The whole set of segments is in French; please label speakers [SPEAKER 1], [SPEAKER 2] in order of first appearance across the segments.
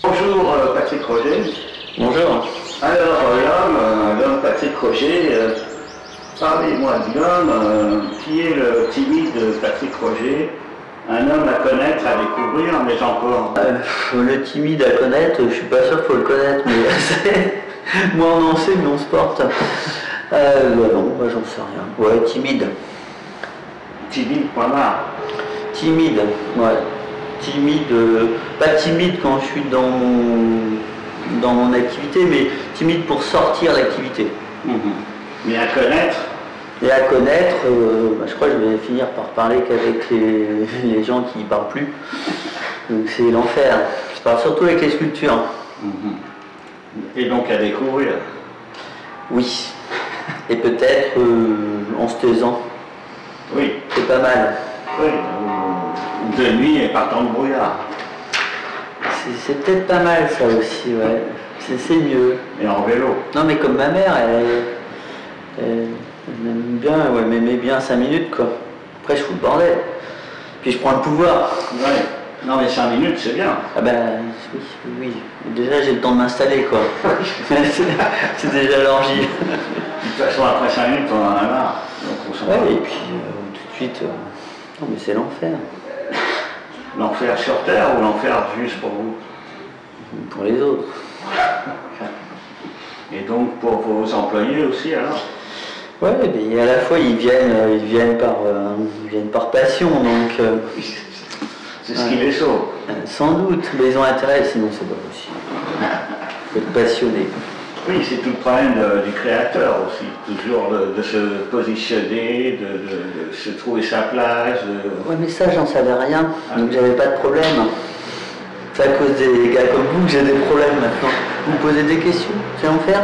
[SPEAKER 1] Bonjour Patrick Roger.
[SPEAKER 2] Bonjour.
[SPEAKER 1] Alors l'homme Patrick Roger, parlez-moi de l'homme, qui est le timide Patrick Roger, un homme à connaître, à découvrir, mais encore.
[SPEAKER 2] Le timide à connaître, je suis pas sûr qu'il faut le connaître, mais moi on en sait, mais on se porte. Non, moi j'en sais rien. Ouais, timide.
[SPEAKER 1] Timide, point barre.
[SPEAKER 2] Timide, ouais. Timide, pas timide quand je suis dans mon activité, mais timide pour sortir l'activité.
[SPEAKER 1] Mais à connaître.
[SPEAKER 2] Et à connaître, je crois que je vais finir par parler qu'avec les gens qui ne parlent plus. Donc c'est l'enfer. Je parle surtout avec les sculptures.
[SPEAKER 1] Et donc à découvrir.
[SPEAKER 2] Oui. Et peut-être en se taisant.
[SPEAKER 1] Oui.
[SPEAKER 2] C'est pas mal.
[SPEAKER 1] Oui. De nuit et partant de brouillard.
[SPEAKER 2] C'est peut-être pas mal ça aussi, ouais. C'est mieux.
[SPEAKER 1] Et en vélo.
[SPEAKER 2] Non mais comme ma mère, elle m'aime bien, ouais, elle m'aimait bien 5 minutes quoi. Après je fous le bordel. Puis je prends le pouvoir.
[SPEAKER 1] Ouais. Non mais 5 minutes c'est bien.
[SPEAKER 2] Ah ben oui. Déjà j'ai le temps de m'installer quoi. C'est déjà l'orgie.
[SPEAKER 1] De toute façon après 5 minutes on en a marre. Donc on s'en va.
[SPEAKER 2] Et puis tout de suite, non mais c'est l'enfer.
[SPEAKER 1] L'enfer sur terre ou l'enfer juste pour vous?
[SPEAKER 2] Pour les autres.
[SPEAKER 1] Et donc pour vos employés aussi alors?
[SPEAKER 2] Ouais, mais à la fois ils viennent par passion, donc...
[SPEAKER 1] c'est ce qui les sauve.
[SPEAKER 2] Sans doute, mais ils ont intérêt, sinon c'est pas possible. Il faut être passionné.
[SPEAKER 1] Oui, c'est tout le problème du créateur aussi, toujours de se positionner, de se trouver sa place.
[SPEAKER 2] Ouais, mais ça, j'en savais rien, donc j'avais pas de problème. C'est à cause des gars comme vous que j'ai des problèmes maintenant. Vous me posez des questions, c'est l'enfer.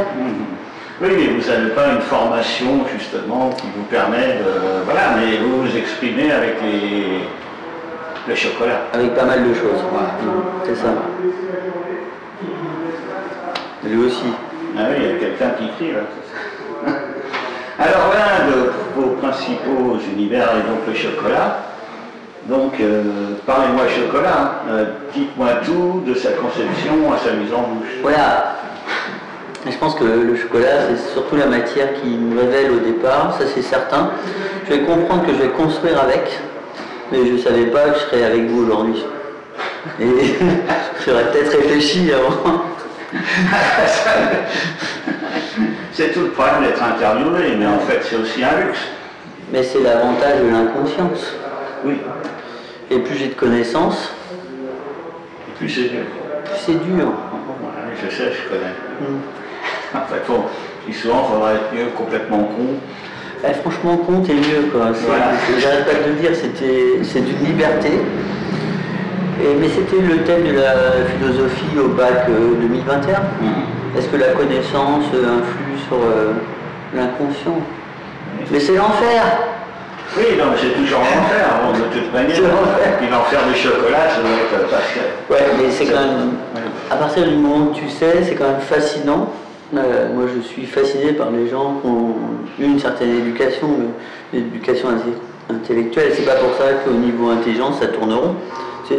[SPEAKER 1] Oui, mais vous n'avez pas une formation justement qui vous permet de... Voilà, mais vous vous exprimez avec le chocolat.
[SPEAKER 2] Avec pas mal de choses, voilà. C'est ça. Lui aussi.
[SPEAKER 1] Ah oui, il y a quelqu'un qui crie là. Alors l'un de vos principaux univers est donc le chocolat. Donc parlez-moi chocolat, dites-moi tout de sa conception à sa mise en bouche.
[SPEAKER 2] Voilà. Je pense que le chocolat, c'est surtout la matière qui me révèle au départ, ça c'est certain. Je vais comprendre que je vais construire avec, mais je ne savais pas que je serais avec vous aujourd'hui. Et j'aurais peut-être réfléchi avant.
[SPEAKER 1] C'est tout le problème d'être interviewé, mais en fait c'est aussi un luxe.
[SPEAKER 2] Mais c'est l'avantage de l'inconscience.
[SPEAKER 1] Oui.
[SPEAKER 2] Et plus j'ai de connaissances,
[SPEAKER 1] et plus c'est dur.
[SPEAKER 2] Plus c'est dur.
[SPEAKER 1] Ouais, je sais, je connais. En fait, bon, souvent il faudrait être mieux complètement con.
[SPEAKER 2] Franchement, con, t'es mieux quoi.
[SPEAKER 1] Voilà.
[SPEAKER 2] J'arrête pas de le dire, c'est une liberté. Mais c'était le thème de la philosophie au bac 2021. Est-ce que la connaissance influe sur l'inconscient? Mais c'est l'enfer.
[SPEAKER 1] Oui, non, mais c'est toujours l'enfer, bon, de toute manière. Puis l'enfer du chocolat, ça doit être parce que...
[SPEAKER 2] Ouais, mais c'est quand même... À partir du moment où tu sais, c'est quand même fascinant. Moi, je suis fasciné par les gens qui ont eu une certaine éducation, mais l'éducation intellectuelle. C'est pas pour ça qu'au niveau intelligence, ça tourne rond.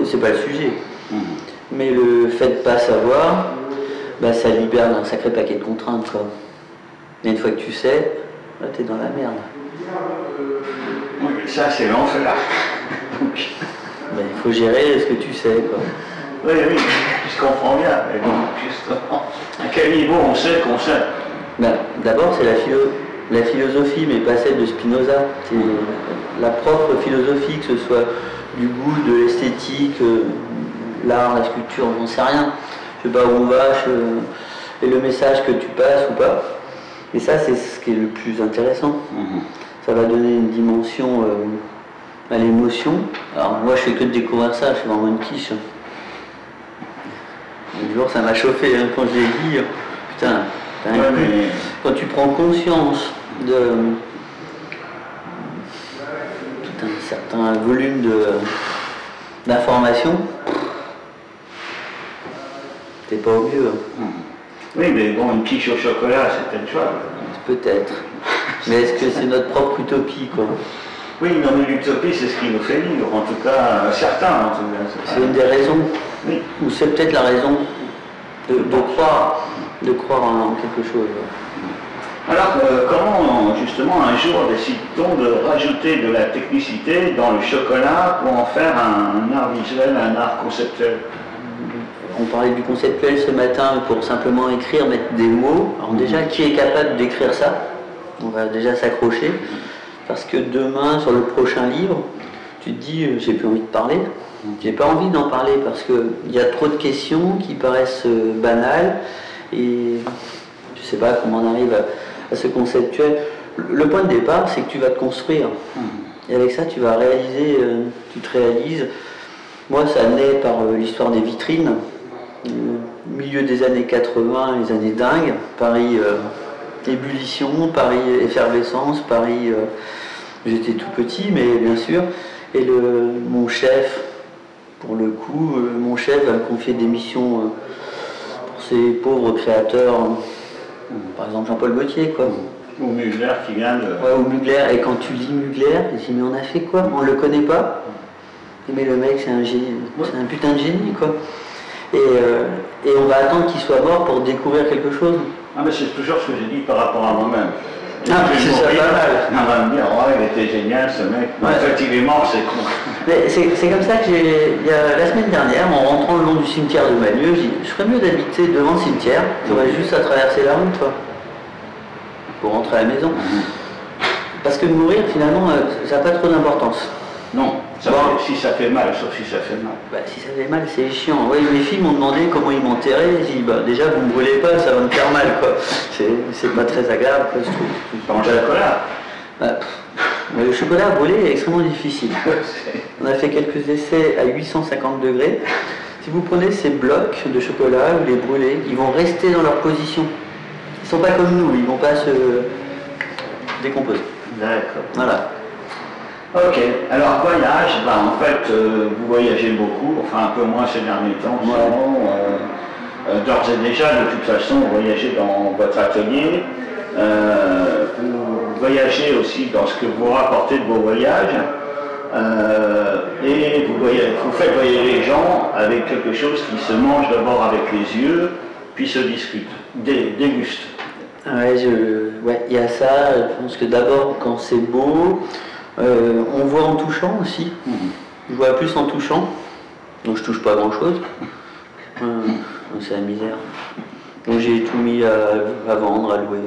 [SPEAKER 2] C'est pas le sujet. Mais le fait de pas savoir, ça libère d'un sacré paquet de contraintes, quoi. Et une fois que tu sais, là, t'es dans la merde.
[SPEAKER 1] Oui, mais ça, c'est l'enfer.
[SPEAKER 2] Il faut gérer ce que tu sais, quoi.
[SPEAKER 1] Oui, je comprends bien. Mais bon, justement, à quel niveau on sait qu'on sait?
[SPEAKER 2] D'abord, c'est la philosophie, mais pas celle de Spinoza. C'est la propre philosophie, que ce soit du goût, de l'esthétique, l'art, la sculpture, j'en sais rien. Je sais pas où on va, et le message que tu passes ou pas. Et ça, c'est ce qui est le plus intéressant. Ça va donner une dimension à l'émotion. Alors moi, je fais que de découvrir ça, je suis vraiment une quiche. Un jour, ça m'a chauffé quand j'ai dit, putain, quand tu prends conscience de tout un certain volume d'informations, t'es pas au mieux.
[SPEAKER 1] Oui, mais bon, une quiche au chocolat, c'est peut-être jouable.
[SPEAKER 2] Peut-être. Mais est-ce que c'est notre propre utopie, quoi?
[SPEAKER 1] Oui, non, mais l'utopie, c'est ce qui nous fait vivre, en tout cas, certains, en tout cas.
[SPEAKER 2] C'est une des raisons,
[SPEAKER 1] oui.
[SPEAKER 2] Ou c'est peut-être la raison de croire en quelque chose.
[SPEAKER 1] Alors, comment, justement, un jour, décide-t-on de rajouter de la technicité dans le chocolat pour en faire un art visuel, un art conceptuel?
[SPEAKER 2] On parlait du conceptuel ce matin pour simplement écrire, mettre des mots. Alors déjà, qui est capable d'écrire ça? On va déjà s'accrocher. Parce que demain, sur le prochain livre, tu te dis, j'ai plus envie de parler. J'ai pas envie d'en parler parce qu'il y a trop de questions qui paraissent banales. Et je sais pas comment on arrive à ce conceptuel. Le point de départ, c'est que tu vas te construire. Et avec ça, tu vas réaliser, tu te réalises. Moi, ça naît par l'histoire des vitrines. Milieu des années 80, les années dingues. Paris, ébullition, Paris, effervescence, Paris, j'étais tout petit, mais bien sûr. Et mon chef, pour le coup, mon chef va me confier des missions pour ces pauvres créateurs. Par exemple, Jean-Paul Gaultier, quoi.
[SPEAKER 1] Ou Mugler qui vient de...
[SPEAKER 2] Ouais, ou Mugler. Et quand tu lis Mugler, tu dis, mais on a fait quoi? On le connaît pas? Mais le mec, c'est un génie, c'est un putain de génie, quoi. Et on va attendre qu'il soit mort pour découvrir quelque chose.
[SPEAKER 1] Ah, mais c'est toujours ce que j'ai dit par rapport à moi-même.
[SPEAKER 2] Ah, c'est ça, pas mal.
[SPEAKER 1] On va me dire, ouais, il était génial, ce mec. Ouais. En fait, il est mort, c'est con.
[SPEAKER 2] Mais c'est comme ça que la semaine dernière, en rentrant le long du cimetière de Magneux, je dis, je ferais mieux d'habiter devant le cimetière, j'aurais juste à traverser la rue, toi, pour rentrer à la maison. Parce que mourir, finalement, ça n'a pas trop d'importance.
[SPEAKER 1] Non, ça fait, si ça fait mal, sauf si ça fait mal.
[SPEAKER 2] Bah, si ça fait mal, c'est chiant. Ouais, mes filles m'ont demandé comment ils m'enterraient. J'ai dit, bah, déjà, vous ne me brûlez pas, ça va me faire mal, quoi. C'est pas très agréable, quoi, je trouve.
[SPEAKER 1] Pas en chocolat.
[SPEAKER 2] Bah, le chocolat brûlé est extrêmement difficile. On a fait quelques essais à 850 degrés. Si vous prenez ces blocs de chocolat, vous les brûlez, ils vont rester dans leur position. Ils ne sont pas comme nous, ils ne vont pas se décomposer.
[SPEAKER 1] D'accord.
[SPEAKER 2] Voilà.
[SPEAKER 1] Ok, alors voyage, bah, en fait, vous voyagez beaucoup, enfin un peu moins ces derniers temps, ouais. D'ores et déjà, de toute façon, vous voyagez dans votre atelier, vous voyagez aussi dans ce que vous rapportez de vos voyages, et vous faites voyager les gens avec quelque chose qui se mange d'abord avec les yeux, puis se discute, déguste.
[SPEAKER 2] Ouais, il y a ça, je pense que d'abord, quand c'est beau, on voit en touchant aussi. Je vois plus en touchant, donc je touche pas grand chose. C'est la misère. Donc j'ai tout mis à vendre, à louer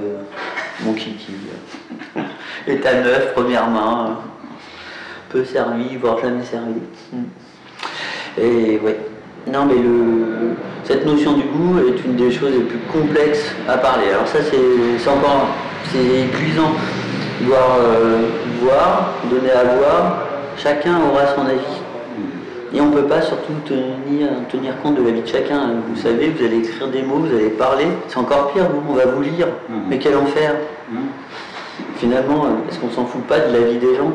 [SPEAKER 2] mon kiki. État neuf, première main, peu servi, voire jamais servi. Et ouais. Non mais cette notion du goût est une des choses les plus complexes à parler. Alors ça c'est épuisant. Voir, donner à voir, chacun aura son avis. Et on ne peut pas surtout tenir compte de la vie de chacun. Vous savez, vous allez écrire des mots, vous allez parler, c'est encore pire, on va vous lire. Mais quel enfer. Finalement, est-ce qu'on s'en fout pas de la vie des gens?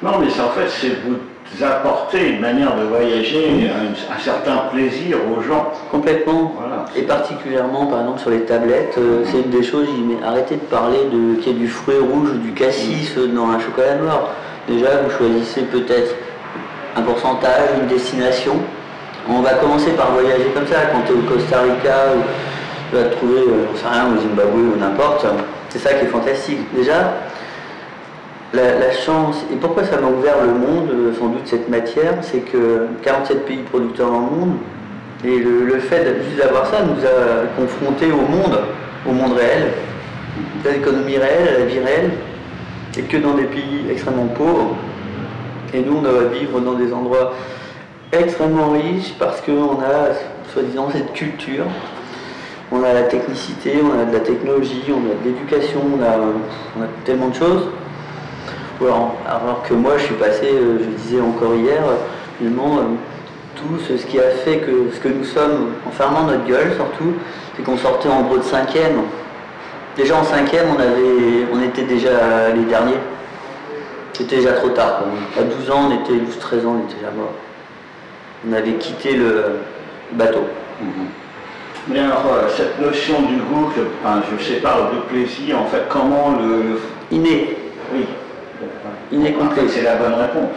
[SPEAKER 1] Non, mais en fait, c'est vous apporter une manière de voyager, un certain plaisir aux gens.
[SPEAKER 2] Complètement.
[SPEAKER 1] Voilà.
[SPEAKER 2] Et particulièrement, par exemple, sur les tablettes, c'est une des choses, mais arrêtez de parler qu'il y ait du fruit rouge ou du cassis dans un chocolat noir. Déjà, vous choisissez peut-être un pourcentage, une destination. On va commencer par voyager comme ça, quand tu es au Costa Rica, ou tu vas te trouver, je sais rien, au Zimbabwe ou n'importe. C'est ça qui est fantastique. Déjà, la chance, et pourquoi ça m'a ouvert le monde, sans doute cette matière, c'est que 47 pays producteurs dans le monde, et le fait juste d'avoir ça nous a confrontés au monde réel, à l'économie réelle, à la vie réelle, et que dans des pays extrêmement pauvres. Et nous, on doit vivre dans des endroits extrêmement riches parce qu'on a, soi-disant, cette culture. On a la technicité, on a de la technologie, on a de l'éducation, on a tellement de choses. Alors que moi, je suis passé, je disais encore hier, finalement, tout ce qui a fait que ce que nous sommes, en fermant notre gueule surtout, c'est qu'on sortait en gros de 5e. Déjà en 5e, on était déjà les derniers. C'était déjà trop tard. À 12 ans, on était 12-13 ans, on était déjà mort. On avait quitté le bateau.
[SPEAKER 1] Mais alors, cette notion du goût, je sépare de plaisir, en fait, comment le...
[SPEAKER 2] Inné.
[SPEAKER 1] Oui.
[SPEAKER 2] Inné complet.
[SPEAKER 1] C'est la bonne réponse.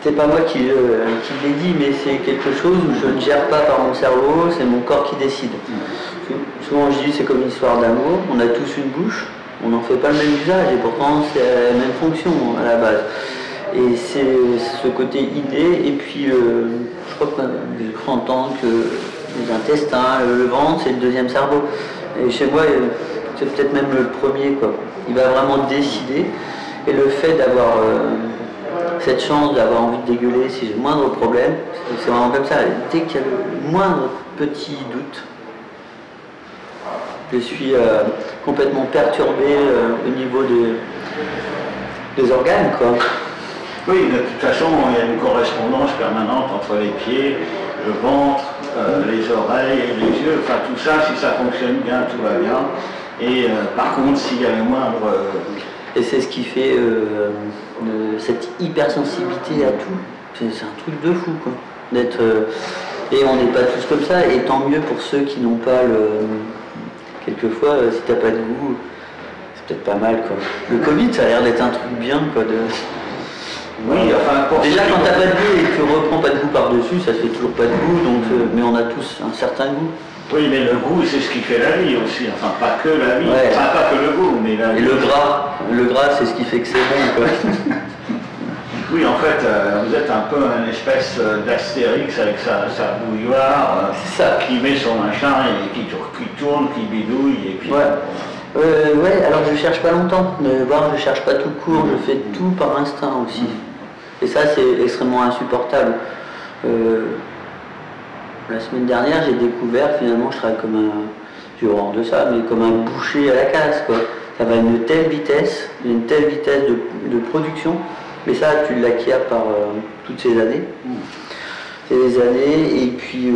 [SPEAKER 2] C'est pas moi qui l'ai dit, mais c'est quelque chose où je ne gère pas par mon cerveau, c'est mon corps qui décide. Souvent je dis c'est comme une histoire d'amour, on a tous une bouche, on n'en fait pas le même usage et pourtant c'est la même fonction à la base. Et c'est ce côté inné, et puis je crois que j'ai cru entendre que les intestins, le ventre, c'est le deuxième cerveau. Et chez moi, c'est peut-être même le premier, quoi. Il va vraiment décider, et le fait d'avoir cette chance d'avoir envie de dégueuler si j'ai le moindre problème, c'est vraiment comme ça. Dès qu'il y a le moindre petit doute, je suis complètement perturbé au niveau des organes, quoi.
[SPEAKER 1] Oui, de toute façon, il y a une correspondance permanente entre les pieds, le ventre, les oreilles, les yeux, enfin tout ça, si ça fonctionne bien, tout va bien. Et par contre, s'il y a le moindre...
[SPEAKER 2] Et c'est ce qui fait cette hypersensibilité à tout. C'est un truc de fou, quoi. Et on n'est pas tous comme ça, et tant mieux pour ceux qui n'ont pas le... Quelquefois, si t'as pas de goût, c'est peut-être pas mal, quoi. Le Covid, ça a l'air d'être un truc bien, quoi.
[SPEAKER 1] Oui, enfin,
[SPEAKER 2] déjà quand t'as pas de goût et que tu reprends pas de goût par-dessus, ça fait toujours pas de goût, donc, mais on a tous un certain goût.
[SPEAKER 1] Oui, mais le goût, c'est ce qui fait la vie aussi, enfin pas que la vie, ouais. Enfin pas que le goût, mais la vie.
[SPEAKER 2] Et le gras, c'est ce qui fait que c'est bon, quoi.
[SPEAKER 1] Oui, en fait, vous êtes un peu une espèce d'Astérix avec sa bouilloire, qui met son machin et qui tourne, qui bidouille, et puis...
[SPEAKER 2] Ouais. Ouais, alors je cherche pas longtemps, mais voir, je cherche pas tout court, je fais tout par instinct aussi. Et ça, c'est extrêmement insupportable. La semaine dernière, j'ai découvert, finalement, je travaille comme un, j'ai horreur de ça, mais comme un boucher à la casse, quoi. Ça va à une telle vitesse de production, mais ça, tu l'acquiers par toutes ces années. C'est des années, et puis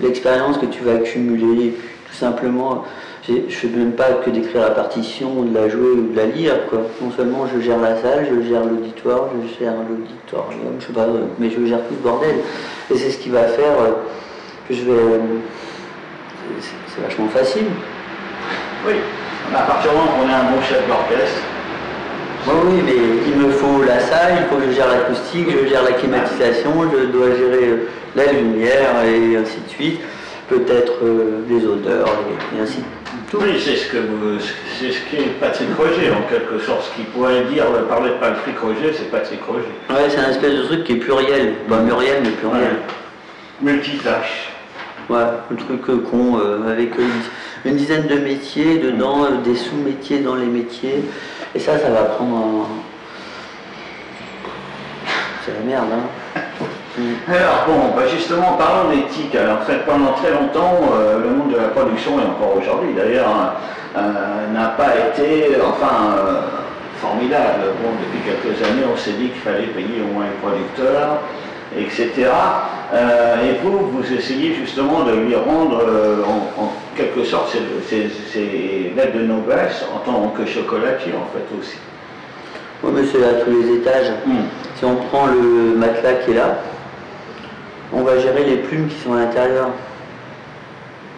[SPEAKER 2] l'expérience que tu vas accumuler, et puis tout simplement... Je ne fais même pas que d'écrire la partition, de la jouer ou de la lire, quoi. Non seulement je gère la salle, je gère l'auditoire, je gère l'auditorium, je sais pas, mais je gère tout ce bordel. Et c'est ce qui va faire que je vais... C'est vachement facile.
[SPEAKER 1] Oui, à partir du moment où on est un bon chef d'orchestre.
[SPEAKER 2] Oui, mais il me faut la salle, il faut que je gère l'acoustique, je gère la climatisation, je dois gérer la lumière et ainsi de suite. Peut-être les odeurs et ainsi de suite.
[SPEAKER 1] Oui, c'est ce qu'est Patrick Roger, en quelque sorte. Ce qu'il pourrait dire, parler de Patrick Roger, c'est Patrick Roger.
[SPEAKER 2] Ouais, c'est un espèce de truc qui est pluriel. Bah, Muriel, mais pluriel.
[SPEAKER 1] Ouais. Multitâche.
[SPEAKER 2] Ouais, le truc con, avec une dizaine de métiers, dedans, des sous-métiers dans les métiers. Et ça va prendre un... C'est la merde, hein.
[SPEAKER 1] Alors bon, bah justement, parlons d'éthique. Alors, en fait, pendant très longtemps, le monde de la production, et encore aujourd'hui d'ailleurs, n'a pas été, formidable. Bon, depuis quelques années, on s'est dit qu'il fallait payer au moins les producteurs, etc. Et vous essayez justement de lui rendre, en quelque sorte, ses lettres de noblesse en tant que chocolatier, en fait, aussi.
[SPEAKER 2] Oui, mais c'est à tous les étages. Si on prend le matelas qui est là, on va gérer les plumes qui sont à l'intérieur.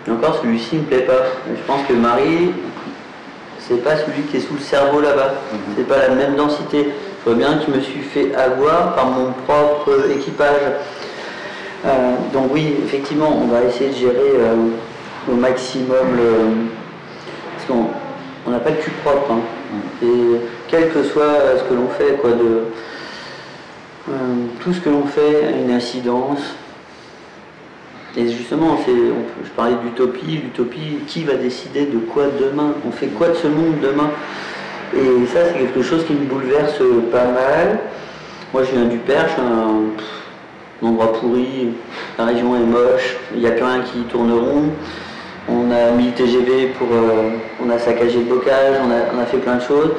[SPEAKER 2] Et encore, celui-ci ne me plaît pas. Je pense que Marie, c'est pas celui qui est sous le cerveau là-bas. C'est pas la même densité. Je vois bien que je me suis fait avoir par mon propre équipage. Donc oui, effectivement, on va essayer de gérer au maximum parce qu'on n'a pas le cul propre. Hein. Et quel que soit ce que l'on fait, quoi, tout ce que l'on fait a une incidence. Et justement, je parlais d'utopie. L'utopie, qui va décider de quoi demain? On fait quoi de ce monde demain? Et ça, c'est quelque chose qui me bouleverse pas mal. Moi, je viens du Perche, un endroit pourri, la région est moche, il n'y a plus rien qui tourne rond. On a mis le TGV on a saccagé le bocage, on a fait plein de choses.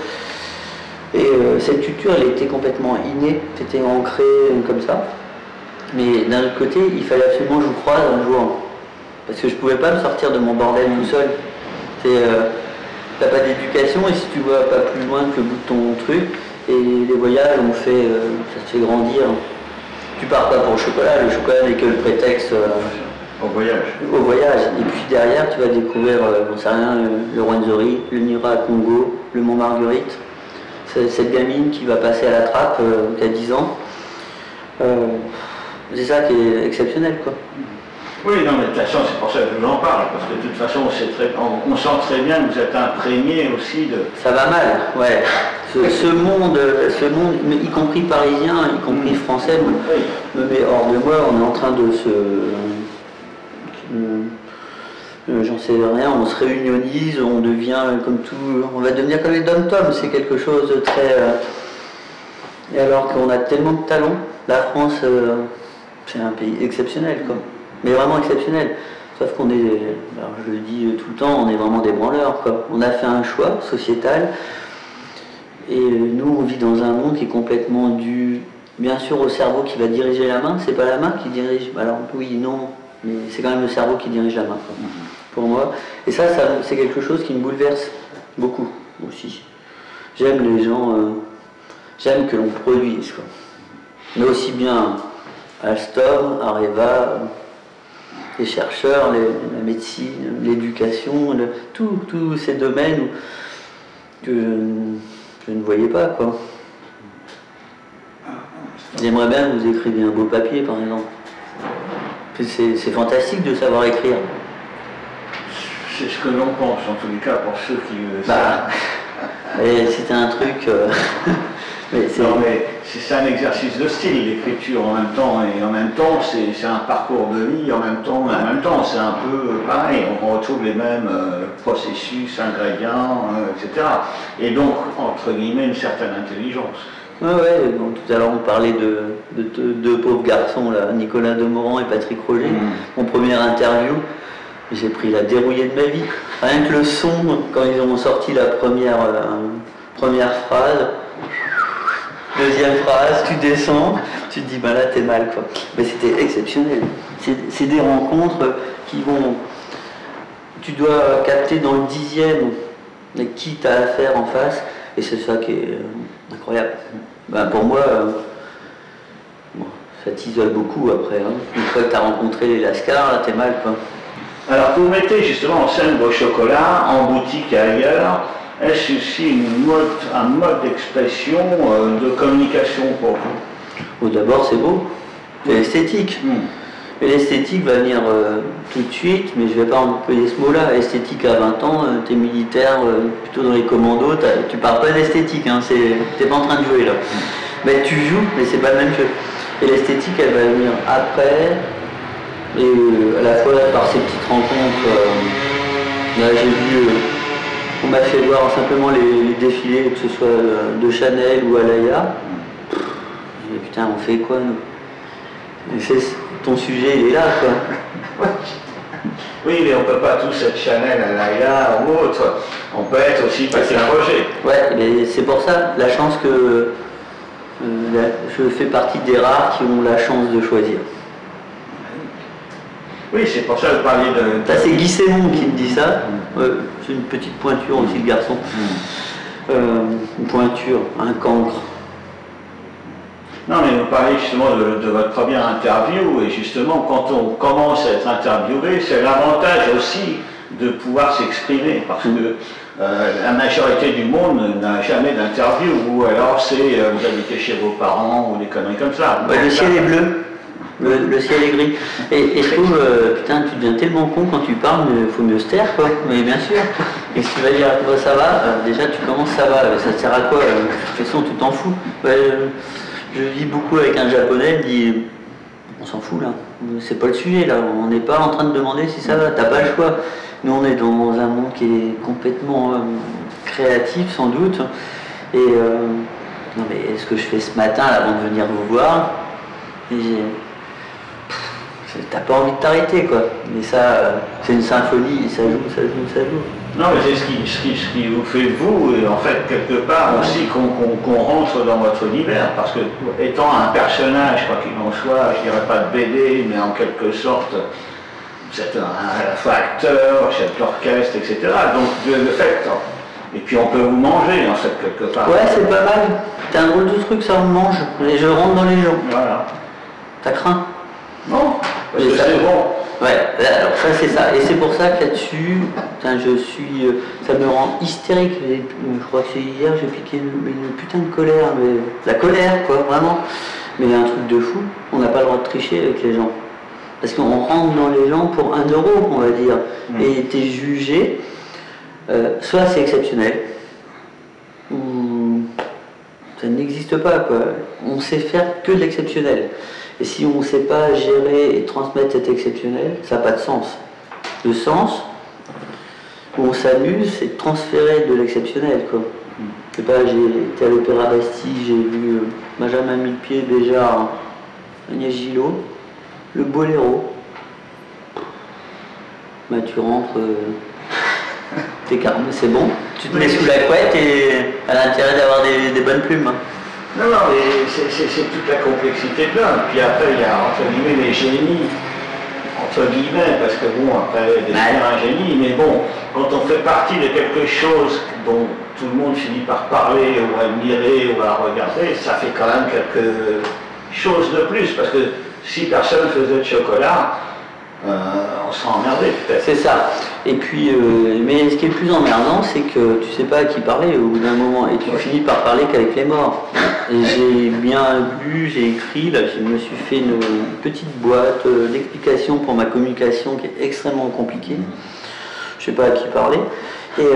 [SPEAKER 2] Et cette culture, elle était complètement innée, c'était ancré comme ça. Mais d'un autre côté, il fallait absolument que je vous croise un jour. Parce que je ne pouvais pas me sortir de mon bordel tout seul. T'as pas d'éducation et si tu vois pas plus loin que le bout de ton truc, et les voyages ça te fait grandir. Tu pars pas pour le chocolat n'est que le prétexte
[SPEAKER 1] au voyage.
[SPEAKER 2] Au voyage. Et puis derrière, tu vas découvrir, j'en sais rien, le Rwenzori, le Nira Congo, le Mont Marguerite. cette gamine qui va passer à la trappe, qui a 10 ans. C'est ça qui est exceptionnel, quoi.
[SPEAKER 1] Oui, non, mais de toute façon, c'est pour ça que je vous en parle, parce que de toute façon, on sent très bien que vous êtes imprégné aussi de...
[SPEAKER 2] Ça va mal, ouais. Ce monde, y compris parisien, y compris français, me met hors de moi. On est en train de se... j'en sais rien, on se réunionise, on devient comme tout... On va devenir comme les dom-toms, c'est quelque chose de très... Et alors qu'on a tellement de talent, la France, c'est un pays exceptionnel, quoi. Mais vraiment exceptionnel. Sauf qu'on est, alors je le dis tout le temps, on est vraiment des branleurs, quoi. On a fait un choix sociétal, et nous on vit dans un monde qui est complètement dû, bien sûr, au cerveau qui va diriger la main. C'est pas la main qui dirige, alors oui, non, mais c'est quand même le cerveau qui dirige la main, quoi, pour moi. Et ça c'est quelque chose qui me bouleverse beaucoup aussi. J'aime les gens, j'aime que l'on produise, quoi. Mais aussi bien Alstom, Areva, les chercheurs, la médecine, l'éducation, tous ces domaines que je ne voyais pas, quoi. J'aimerais bien que vous écriviez un beau papier, par exemple. C'est fantastique de savoir écrire.
[SPEAKER 1] C'est ce que l'on pense, en tous les cas, pour ceux qui...
[SPEAKER 2] C'était un truc...
[SPEAKER 1] mais c'est un exercice de style, l'écriture en même temps, et en même temps c'est un parcours de vie, en même temps c'est un peu pareil, on retrouve les mêmes processus, ingrédients, etc. Et donc, entre guillemets, une certaine intelligence.
[SPEAKER 2] Ouais, bon, tout à l'heure on parlait de deux pauvres garçons, là, Nicolas Demorand et Patrick Roger. Mon premier interview, j'ai pris la dérouillée de ma vie. Rien que le son, quand ils ont sorti la première phrase, deuxième phrase, tu descends, tu te dis bah là t'es mal, quoi. Mais c'était exceptionnel. C'est des rencontres qui vont... Tu dois capter dans le 10e qui t'as affaire en face, et c'est ça qui est incroyable. Ben, pour moi, bon, ça t'isole beaucoup après. Hein. Une fois que t'as rencontré les Lascars, là t'es mal, quoi.
[SPEAKER 1] Alors vous mettez justement en scène vos chocolats en boutique et ailleurs. Est-ce aussi un mode d'expression, de communication pour vous?
[SPEAKER 2] Oh, d'abord, c'est beau, c'est esthétique. Et l'esthétique va venir tout de suite, mais je ne vais pas employer ce mot-là. Esthétique à 20 ans, tu es militaire, plutôt dans les commandos, tu parles pas d'esthétique, hein, tu n'es pas en train de jouer là. Mais tu joues, mais c'est pas le même jeu. Et l'esthétique, elle va venir après, et à la fois par ces petites rencontres. Là, j'ai vu... On m'a fait voir simplement les défilés, que ce soit de Chanel ou Alaya. Je me dis, putain, on fait quoi, nous? Ton sujet, il est là, quoi.
[SPEAKER 1] Oui, mais on ne peut pas tous être Chanel, Alaya ou autre. On peut être aussi Patrick Roger.
[SPEAKER 2] Ouais, mais c'est pour ça, la chance que je fais partie des rares qui ont la chance de choisir.
[SPEAKER 1] Oui, c'est pour ça que je parlais de...
[SPEAKER 2] Ça, c'est Guy Sémon qui me dit ça. C'est une petite pointure aussi, le garçon. Une pointure, un cancre.
[SPEAKER 1] Non, mais vous parlez justement de votre première interview, et justement, quand on commence à être interviewé, c'est l'avantage aussi de pouvoir s'exprimer, parce que la majorité du monde n'a jamais d'interview, ou alors c'est vous habitez chez vos parents, ou des conneries comme ça.
[SPEAKER 2] Ouais, le ciel est bleu. Le ciel est gris. Et je trouve, putain, tu deviens tellement con quand tu parles, il faut mieux se taire, quoi. Mais bien sûr. Et si tu vas dire, ça va, déjà tu commences, ça va, ça te sert à quoi? De toute façon, tu t'en fous. Je vis beaucoup avec un japonais, il dit, on s'en fout là, c'est pas le sujet là, on n'est pas en train de demander si ça va, t'as pas le choix. Nous on est dans un monde qui est complètement créatif sans doute. Et non mais ce que je fais ce matin là, avant de venir vous voir, t'as pas envie de t'arrêter, quoi. Mais ça, c'est une symphonie, et ça joue.
[SPEAKER 1] Non, mais c'est ce qui vous fait vous, et en fait, quelque part aussi, qu'on rentre dans votre univers, parce que, étant un personnage, quoi qu'il en soit, je dirais pas de BD, mais en quelque sorte, vous êtes à la fois acteur, chef d'orchestre, etc. Donc, le fait, et puis on peut vous manger, en fait, quelque part.
[SPEAKER 2] Ouais, c'est pas mal. T'as un drôle de truc, ça, on me mange, et je rentre dans les gens.
[SPEAKER 1] Voilà.
[SPEAKER 2] T'as craint?
[SPEAKER 1] Non, parce que c'est bon.
[SPEAKER 2] Ouais, alors ça c'est ça. Et c'est pour ça que là-dessus, ça me rend hystérique. Je crois que c'est hier, j'ai piqué une putain de colère, mais la colère quoi, vraiment. Mais un truc de fou, on n'a pas le droit de tricher avec les gens. Parce qu'on rentre dans les gens pour 1 euro, on va dire. Et t'es jugé, soit c'est exceptionnel, ou ça n'existe pas quoi. On sait faire que de l'exceptionnel. Et si on ne sait pas gérer et transmettre cet exceptionnel, ça n'a pas de sens. Le sens, où on s'amuse, c'est de transférer de l'exceptionnel, quoi. Je sais pas, j'ai été à l'Opéra Bastille, j'ai vu Benjamin Millepied, Béjart, Agnès Gillot, le Boléro. Bah, tu rentres, t'es carmé, c'est bon. Tu te mets sous la couette et à l'intérêt d'avoir des bonnes plumes. Hein.
[SPEAKER 1] Non, mais c'est toute la complexité de l'homme. Puis après, il y a, entre guillemets, les génies. Entre guillemets, parce que bon, après, devenir un génie, mais bon, quand on fait partie de quelque chose dont tout le monde finit par parler, ou à admirer, ou à regarder, ça fait quand même quelque chose de plus. Parce que si personne faisait de chocolat, on serait emmerdé peut-être.
[SPEAKER 2] C'est ça. Et puis, mais ce qui est le plus emmerdant, c'est que tu sais pas à qui parler au bout d'un moment, et tu finis par parler qu'avec les morts. Et j'ai bien lu, j'ai écrit, là, je me suis fait une petite boîte d'explications pour ma communication qui est extrêmement compliquée. Je sais pas à qui parler. Et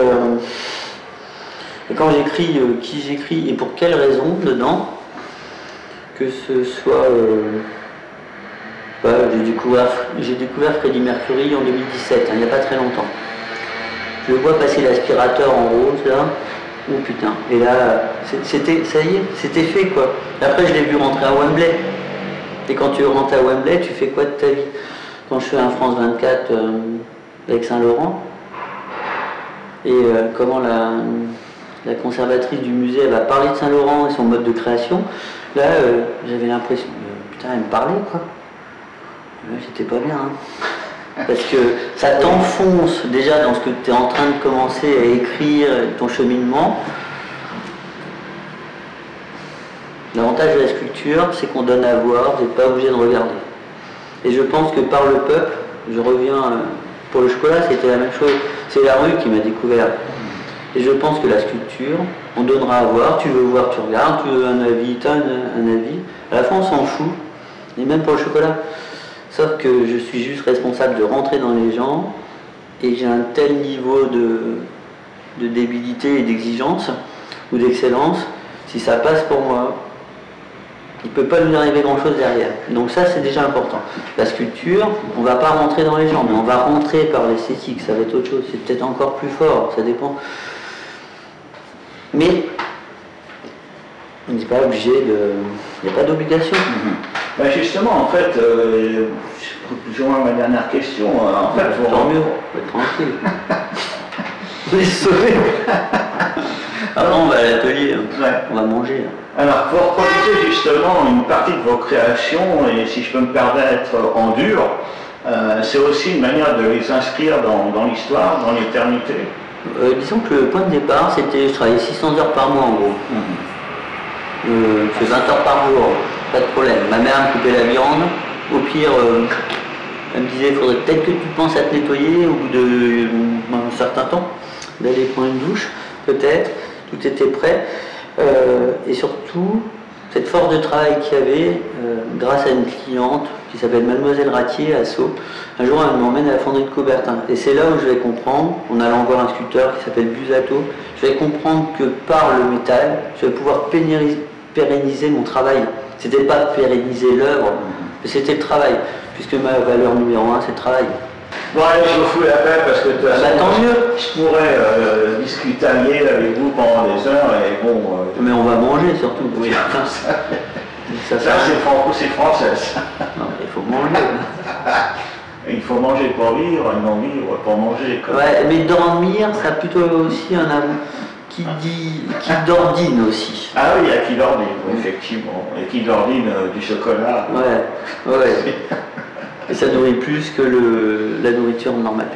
[SPEAKER 2] quand j'écris, qui j'écris et pour quelle raison dedans, que ce soit... j'ai découvert Freddie Mercury en 2017, il n'y a pas très longtemps. Je le vois passer l'aspirateur en rose là, oh putain, et là, c'était, ça y est, c'était fait quoi. Après je l'ai vu rentrer à Wembley, et quand tu rentres à Wembley, tu fais quoi de ta vie? Quand je fais un France 24 avec Saint-Laurent, et comment la conservatrice du musée, elle va parler de Saint-Laurent et son mode de création, là j'avais l'impression, putain elle me parlait quoi. J'étais pas bien, hein. Parce que ça t'enfonce déjà dans ce que tu es en train de commencer à écrire, ton cheminement. L'avantage de la sculpture, c'est qu'on donne à voir, vous n'êtes pas obligé de regarder. Et je pense que par le peuple, je reviens, pour le chocolat c'était la même chose, c'est la rue qui m'a découvert. Et je pense que la sculpture, on donnera à voir, tu veux voir, tu regardes, tu veux un avis, tu as un avis. À la fin on s'en fout, et même pour le chocolat. Sauf que je suis juste responsable de rentrer dans les gens et j'ai un tel niveau de débilité et d'exigence ou d'excellence, si ça passe pour moi, il ne peut pas nous arriver grand chose derrière. Donc ça c'est déjà important. La sculpture, on ne va pas rentrer dans les gens, mais on va rentrer par l'esthétique, ça va être autre chose, c'est peut-être encore plus fort, ça dépend. Mais on n'est pas obligé de... Il n'y a pas d'obligation.
[SPEAKER 1] Ben justement, en fait, plus ou moins ma dernière question, en fait,
[SPEAKER 2] tant mieux, on va être tranquille. On est sauvés. Après on va à l'atelier, on va manger.
[SPEAKER 1] Alors, vous reproduisez justement une partie de vos créations, et si je peux me permettre, en dur, c'est aussi une manière de les inscrire dans l'histoire, dans l'éternité.
[SPEAKER 2] Disons que le point de départ, c'était, je travaillais 600 heures par mois en gros. Je fais 20 heures par jour, pas de problème. Ma mère me coupait la viande, au pire, elle me disait, il faudrait peut-être que tu penses à te nettoyer au bout d'un certain temps, d'aller prendre une douche, peut-être, tout était prêt. Et surtout, cette force de travail qu'il y avait, grâce à une cliente qui s'appelle Mademoiselle Ratier à Sceaux, un jour elle m'emmène à la fonderie de Coubertin. Et c'est là où je vais comprendre, en allant voir un sculpteur qui s'appelle Busato, je vais comprendre que par le métal, je vais pouvoir pérenniser mon travail. C'était pas pérenniser l'œuvre, mais c'était le travail, puisque ma valeur numéro 1, c'est le travail.
[SPEAKER 1] Bon allez, je vous fous la paix parce que de toute façon,
[SPEAKER 2] tant mieux.
[SPEAKER 1] Je pourrais discuter avec vous pendant des heures et bon...
[SPEAKER 2] Mais on va manger surtout.
[SPEAKER 1] Oui,
[SPEAKER 2] ça
[SPEAKER 1] c'est français.
[SPEAKER 2] Non, il faut manger.
[SPEAKER 1] Il faut manger pour vivre, non vivre pour manger.
[SPEAKER 2] Ouais, mais dormir, ça a plutôt aussi un amour qui dordine aussi.
[SPEAKER 1] Ah oui, il y a qui dordine, effectivement. Et qui dordine du chocolat.
[SPEAKER 2] Ouais. Et ça nourrit plus que la nourriture normale.